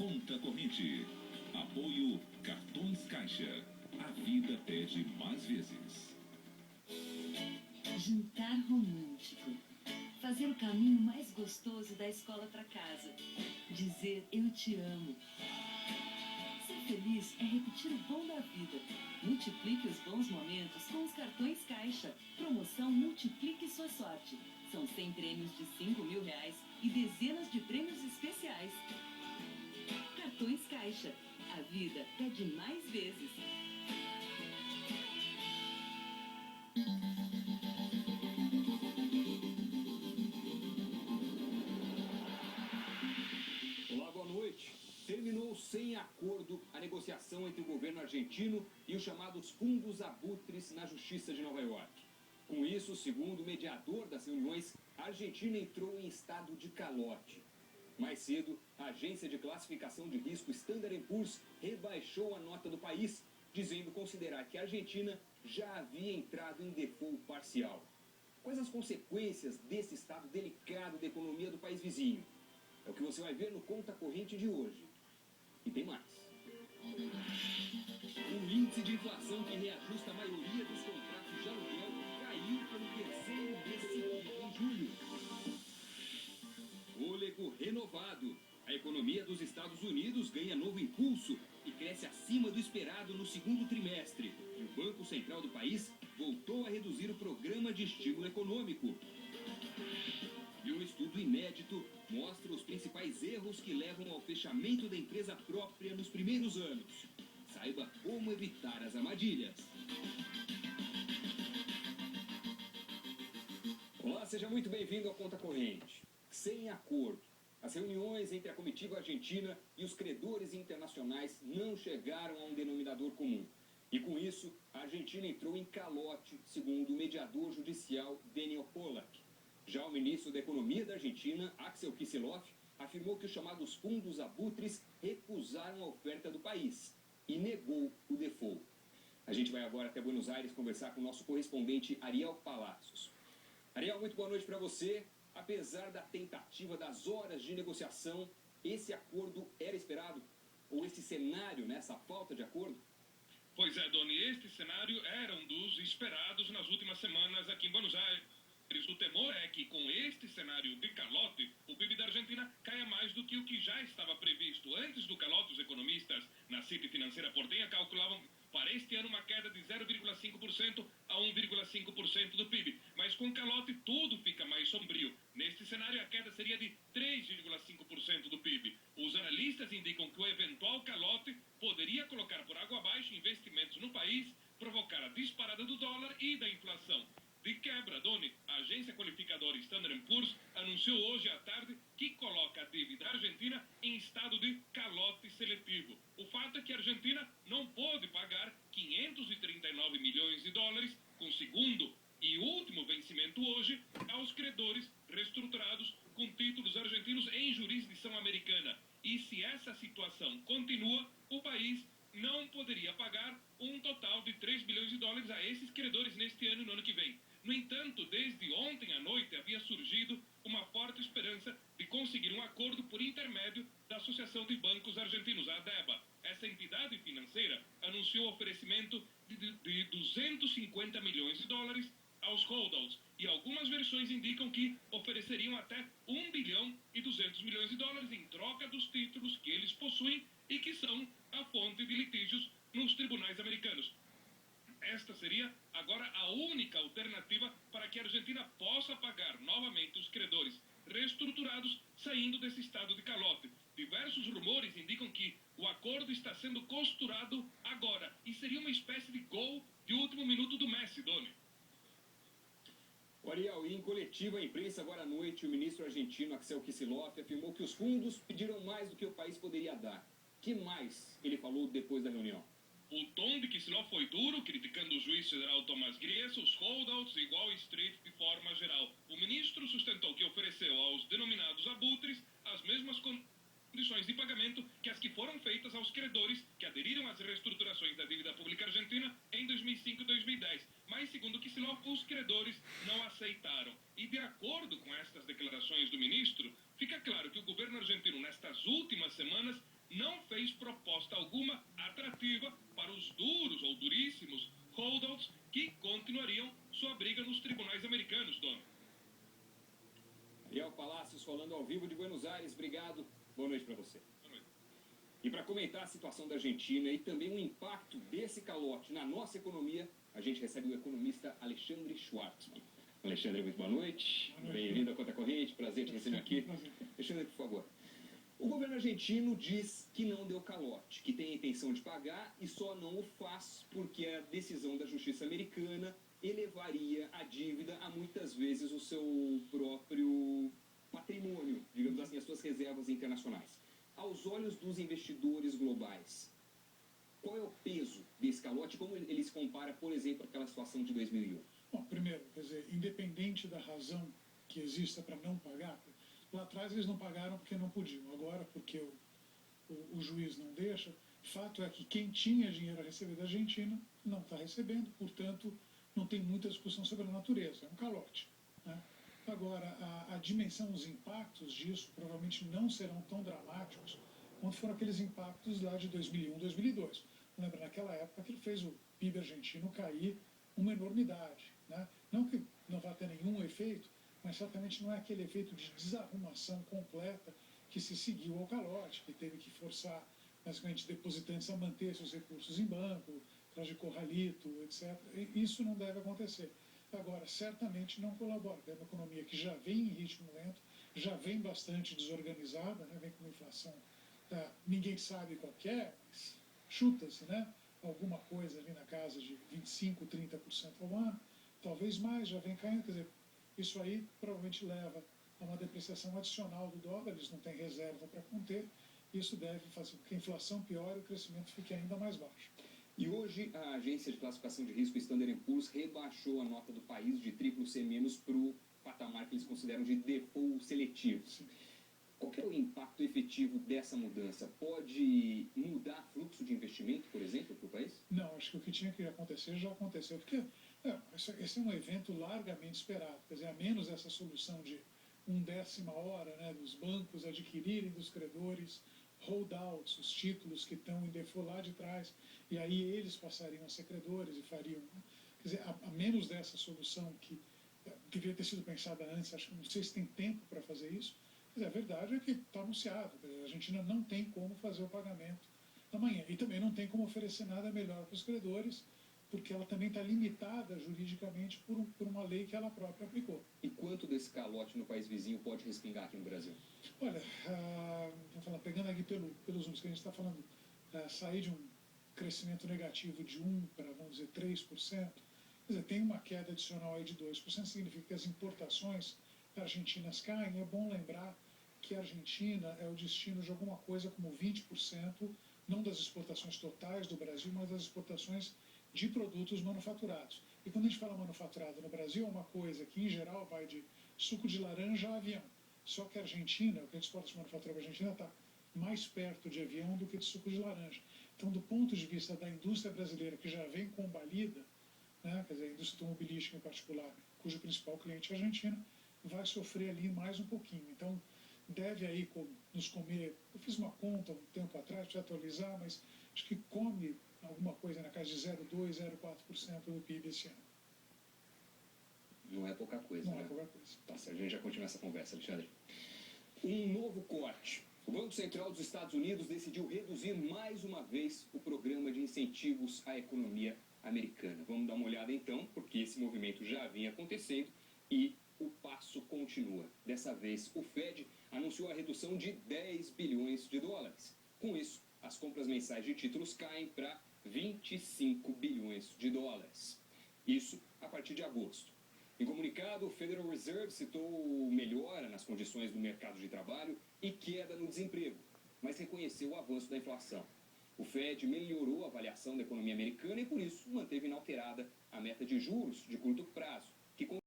Conta corrente. Apoio Cartões Caixa. A vida pede mais vezes. Jantar romântico. Fazer o caminho mais gostoso da escola para casa. Dizer eu te amo. Ser feliz é repetir o bom da vida. Multiplique os bons momentos com os cartões Caixa. Promoção Multiplique Sua Sorte. São 100 prêmios de R$5.000 e dezenas de prêmios especiais. Cartões Caixa. A vida pede mais vezes. Olá, boa noite. Terminou sem acordo a negociação entre o governo argentino e os chamados fundos abutres na Justiça de Nova York. Com isso, segundo o mediador das reuniões, a Argentina entrou em estado de calote. Mais cedo, a agência de classificação de risco Standard & Poor's rebaixou a nota do país, dizendo considerar que a Argentina já havia entrado em default parcial. Quais as consequências desse estado delicado da economia do país vizinho? É o que você vai ver no Conta Corrente de hoje. E tem mais. O índice de inflação que reajusta a maioria dos contratos de aluguel caiu pelo terceiro mês seguido em julho. Fôlego renovado. A economia dos Estados Unidos ganha novo impulso e cresce acima do esperado no segundo trimestre. E o Banco Central do país voltou a reduzir o programa de estímulo econômico. E um estudo inédito mostra os principais erros que levam ao fechamento da empresa própria nos primeiros anos. Saiba como evitar as armadilhas. Olá, seja muito bem-vindo ao Conta Corrente. Sem acordo, as reuniões entre a comitiva argentina e os credores internacionais não chegaram a um denominador comum. E com isso, a Argentina entrou em calote, segundo o mediador judicial Daniel Pollack. Já o ministro da Economia da Argentina, Axel Kicillof, afirmou que os chamados fundos abutres recusaram a oferta do país e negou o default. A gente vai agora até Buenos Aires conversar com o nosso correspondente Ariel Palacios. Ariel, muito boa noite para você. Apesar da tentativa das horas de negociação, esse acordo era esperado? Ou esse cenário, né, essa falta de acordo? Pois é, Doni, este cenário era um dos esperados nas últimas semanas aqui em Buenos Aires. O temor é que, com este cenário de calote, o PIB da Argentina caia mais do que o que já estava previsto. Antes do calote, os economistas na CIP Financeira Portenha calculavam para este ano uma queda de 0,5% a 1,5% do PIB. Mas com calote, tudo fica mais sombrio. Neste cenário, a queda seria de 3,5% do PIB. Os analistas indicam que o eventual calote poderia colocar por água abaixo investimentos no país, provocar a disparada do dólar e da inflação. De quebra, Doni, a agência qualificadora Standard & Poor's anunciou hoje à tarde que coloca a dívida argentina em estado de calote seletivo. O fato é que a Argentina não pôde pagar 539 milhões de dólares, com segundo e último vencimento hoje, aos credores reestruturados com títulos argentinos em jurisdição americana. E se essa situação continua, o país não poderia pagar um total de 3 bilhões de dólares a esses credores neste ano e no ano que vem. No entanto, desde ontem à noite havia surgido uma forte esperança de conseguir um acordo por intermédio da Associação de Bancos Argentinos, a ADEBA. Essa entidade financeira anunciou o oferecimento de 250 milhões de dólares aos holdouts, e algumas versões indicam que ofereceriam até 1 bilhão e 200 milhões de dólares em troca dos títulos que eles possuem e que são a fonte de litígios nos tribunais americanos. Esta seria agora a única alternativa para que a Argentina possa pagar novamente os credores reestruturados saindo desse estado de calote. Diversos rumores indicam que o acordo está sendo costurado agora e seria uma espécie de gol de último minuto do Messi, Doni. Ariel, em coletiva à imprensa agora à noite, o ministro argentino Axel Kicillof afirmou que os fundos pediram mais do que o país poderia dar. O que mais ele falou depois da reunião? O tom de Kicillof foi duro, criticando o juiz federal Tomás Griesa, os holdouts e Wall Street de forma geral. O ministro sustentou que ofereceu aos denominados abutres as mesmas condições de pagamento que as que foram feitas aos credores que aderiram às reestruturações da dívida pública argentina em 2005 e 2010. Mas, segundo Kicillof, os credores não aceitaram. E, de acordo com estas declarações do ministro, fica claro que o governo argentino, nestas últimas semanas, alguma atrativa para os duros ou duríssimos holdouts que continuariam sua briga nos tribunais americanos, Dona. Ariel Palácios falando ao vivo de Buenos Aires. Obrigado. Boa noite para você. Boa noite. E para comentar a situação da Argentina e também o impacto desse calote na nossa economia, a gente recebe o economista Alexandre Schwartzman. Alexandre, muito boa noite. Bem-vindo à Conta Corrente. Prazer te receber aqui. Alexandre, por favor. O governo argentino diz que não deu calote, que tem a intenção de pagar e só não o faz porque a decisão da justiça americana elevaria a dívida a muitas vezes o seu próprio patrimônio, digamos assim, as suas reservas internacionais. Aos olhos dos investidores globais, qual é o peso desse calote? Como ele se compara, por exemplo, àquela situação de 2001? Bom, primeiro, quer dizer, independente da razão que exista para não pagar, lá atrás eles não pagaram porque não podiam, agora porque o juiz não deixa. Fato é que quem tinha dinheiro a receber da Argentina não está recebendo, portanto, não tem muita discussão sobre a natureza, é um calote, né? Agora, a dimensão, os impactos disso provavelmente não serão tão dramáticos quanto foram aqueles impactos lá de 2001, 2002. Lembra, naquela época que ele fez o PIB argentino cair uma enormidade, né? Não que não vá ter nenhum efeito, mas certamente não é aquele efeito de desarrumação completa que se seguiu ao calote, que teve que forçar, basicamente, depositantes a manter seus recursos em banco, atrás de corralito, etc. Isso não deve acontecer. Agora, certamente não colabora. É uma economia que já vem em ritmo lento, já vem bastante desorganizada, né? Vem com uma inflação, ninguém sabe qual que é, mas chuta-se, né? Alguma coisa ali na casa de 25%, 30% ao ano, talvez mais, já vem caindo. Quer dizer, isso aí provavelmente leva a uma depreciação adicional do dólar, eles não têm reserva para conter, isso deve fazer com que a inflação piore e o crescimento fique ainda mais baixo. E hoje a agência de classificação de risco Standard & Poor's rebaixou a nota do país de CCC- para o patamar que eles consideram de default seletivo. Sim. Qual que é o impacto efetivo dessa mudança? Pode mudar fluxo de investimento, por exemplo, para o país? Não, acho que o que tinha que acontecer já aconteceu, porque esse é um evento largamente esperado. Quer dizer, a menos essa solução de 1/10 hora, né, dos bancos adquirirem dos credores holdouts, os títulos que estão em default lá de trás, e aí eles passariam a ser credores e fariam... Quer dizer, a menos dessa solução que deveria ter sido pensada antes, acho que não sei se tem tempo para fazer isso, mas a verdade é que está anunciado. A Argentina não tem como fazer o pagamento amanhã. E também não tem como oferecer nada melhor para os credores, porque ela também está limitada juridicamente por uma lei que ela própria aplicou. E quanto desse calote no país vizinho pode respingar aqui no Brasil? Olha, vamos falar, pegando aqui pelos números que a gente está falando, sair de um crescimento negativo de 1% para, vamos dizer, 3%, quer dizer, tem uma queda adicional aí de 2%, significa que as importações argentinas caem. É bom lembrar que a Argentina é o destino de alguma coisa como 20%, não das exportações totais do Brasil, mas das exportações de produtos manufaturados. E quando a gente fala manufaturado no Brasil, é uma coisa que, em geral, vai de suco de laranja a avião. Só que a Argentina, o que a gente exporta de manufatura para a Argentina, está mais perto de avião do que de suco de laranja. Então, do ponto de vista da indústria brasileira, que já vem combalida, né, quer dizer, a indústria automobilística em particular, cujo principal cliente é a Argentina, vai sofrer ali mais um pouquinho. Então, deve aí nos comer... Eu fiz uma conta um tempo atrás, preciso atualizar, mas acho que come alguma coisa na casa de 0,2%, 0,4% do PIB esse ano. Não é pouca coisa, Não né? é pouca coisa. Tá certo, a gente já continua essa conversa, Alexandre. Um novo corte. O Banco Central dos Estados Unidos decidiu reduzir mais uma vez o programa de incentivos à economia americana. Vamos dar uma olhada então, porque esse movimento já vinha acontecendo e o passo continua. Dessa vez, o Fed anunciou a redução de 10 bilhões de dólares. Com isso, as compras mensais de títulos caem para 25 bilhões de dólares. Isso a partir de agosto. Em comunicado, o Federal Reserve citou melhora nas condições do mercado de trabalho e queda no desemprego, mas reconheceu o avanço da inflação. O Fed melhorou a avaliação da economia americana e, por isso, manteve inalterada a meta de juros de curto prazo, que